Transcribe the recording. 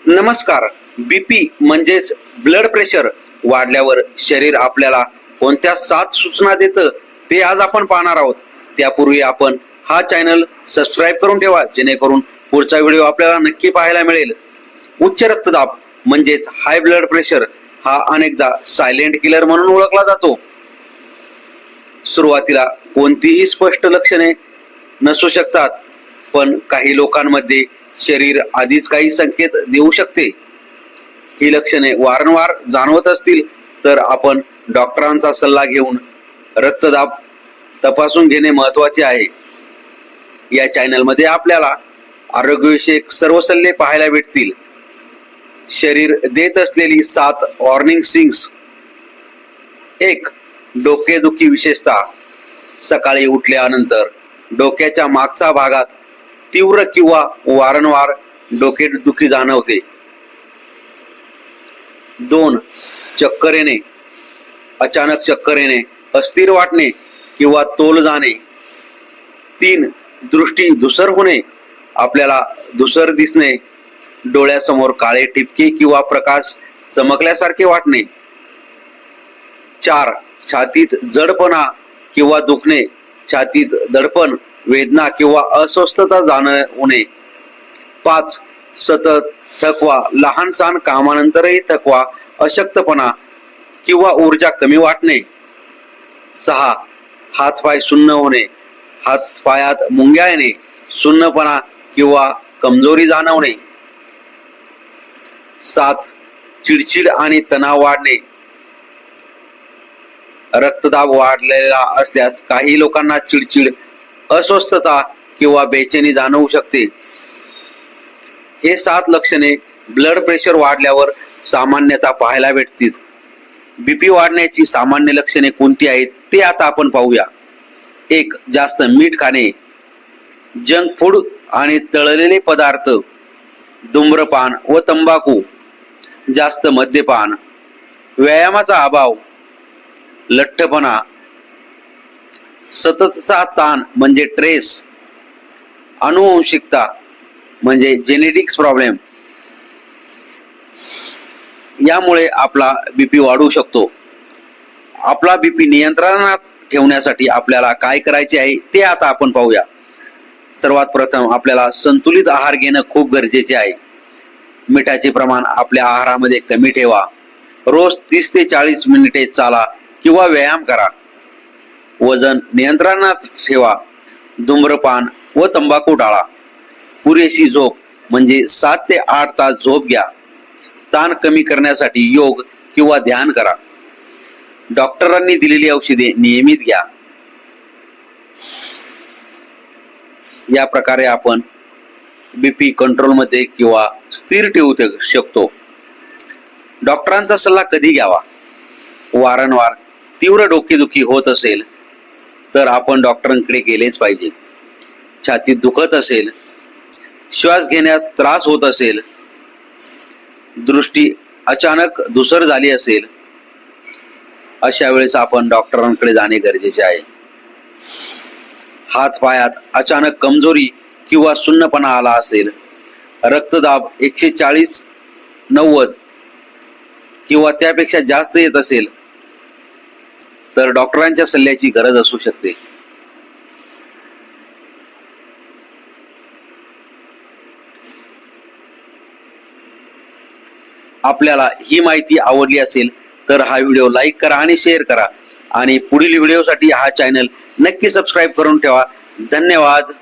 नमस्कार. बीपी म्हणजेच blood pressure वाढल्यावर शरीर आपल्याला कोणत्या 7 सूचना देतं ते आज आपण पाहणार आहोत. त्यापूर्वी आपण हा चॅनल सबस्क्राईब करून ठेवा, जेणेकरून पुढचा व्हिडिओ आपल्याला नक्की पाहायला मिळेल. उच्च रक्तदाब म्हणजेच हाय ब्लड प्रेशर हा अनेकदा सायलेंट किलर म्हणून ओळखला जातो. सुरुवातीला कोणतीही स्पष्ट लक्षणे नसू शकतात, पण काही लोकांमध्ये शरीर आधीच काही संकेत देऊ शकते. ही लक्षणे वारंवार जाणवत असतील तर आपण डॉक्टरांचा सल्ला घेऊन रक्तदाब तपासून घेणे महत्त्वाचे आहे. या चॅनलमध्ये आपल्याला आरोग्यविषयक सर्व सल्ले पाहायला भेटतील. शरीर देत असलेली 7 वॉर्निंग सिग्न्स. 1. डोकेदुखी, विशेषतः सकाळी उठल्यानंतर डोक्याच्या मागच्या भागात तीव्र किंवा वारंवार डोकेदुखी जाणवते. 2. चक्कर येणे, अचानक चक्कर येणे, अस्थिर वाटणे किंवा तोल जाणे. 3. दृष्टी धूसर होणे, आपल्याला धूसर दिसणे, डोळ्यासमोर काळे ठिपके किंवा प्रकाश चमकल्यासारखे वाटणे. 4. छातीत जडपणा किंवा दुखणे, छातीत दडपण, वेदना किंवा अस्वस्थता जाणवणे. 5. सतत थकवा, लहान सहान कामानंतरही थकवा, अशक्तपणा किंवा ऊर्जा कमी वाटणे. 6. हातपाय सुन्न होणे, हातपायात मुंग्या येणे, सुन्नपणा किंवा कमजोरी जाणवणे. 7. चिडचिड आणि तणाव वाढणे. रक्तदाब वाढलेला असल्यास काही लोकांना चिडचिड, अस्वस्थता किंवा बेचैनी जाणवू शकते. हे 7 लक्षणे ब्लड प्रेशर वाढल्यावर सामान्यतः पाहायला भेटतील. बीपी वाढण्याची सामान्य लक्षणे कोणती आहेत ते आता आपण पाहूया. 1. जास्त मीठ खाणे, जंक फूड आणि तळलेले पदार्थ, धूम्रपान व तंबाखू, जास्त मद्यपान, व्यायामाचा अभाव, लठ्ठपणा, सततचा ताण म्हणजे स्ट्रेस, अनुवंशिकता म्हणजे जेनेटिक्स प्रॉब्लेम. यामुळे आपला बीपी वाढू शकतो. आपला बीपी नियंत्रणात ठेवण्यासाठी आपल्याला काय करायचे आहे ते आता आपण पाहूया. सर्वात प्रथम आपल्याला संतुलित आहार घेणं खूप गरजेचे आहे. मिठाचे प्रमाण आपल्या आहारामध्ये कमी ठेवा. रोज 30 ते 40 मिनिटे चाला किंवा व्यायाम करा. वजन नियंत्रणात ठेवा. धूम्रपान व तंबाखू टाळा. पुरेशी झोप म्हणजे 7 ते 8 तास झोप घ्या. ताण कमी करण्यासाठी योग किंवा ध्यान करा. डॉक्टरांनी दिलेली औषधे नियमित घ्या. या प्रकारे आपण बीपी कंट्रोलमध्ये किंवा स्थिर ठेवू शकतो. डॉक्टरांचा सल्ला कधी घ्यावा? वारंवार तीव्र डोकेदुखी होत असेल तर आपण डॉक्टरांकडे गेलेच पाहिजे. छातीत दुखत असेल, श्वास घेण्यास त्रास होत असेल, दृष्टी अचानक धूसर झाली असेल, अशा वेळेस आपण डॉक्टरांकडे जाणे गरजेचे आहे. हात पायात अचानक कमजोरी किंवा सुन्नपणा आला असेल, रक्तदाब 140/90 किंवा त्यापेक्षा जास्त येत असेल तर डॉक्टरांच्या सल्ल्याची गरज असू शकते. आपल्याला ही माहिती आवडली असेल तर हा व्हिडिओ लाईक करा आणि शेअर करा, आणि पुढील व्हिडिओसाठी हा चॅनल नक्की सबस्क्राईब करून ठेवा. धन्यवाद.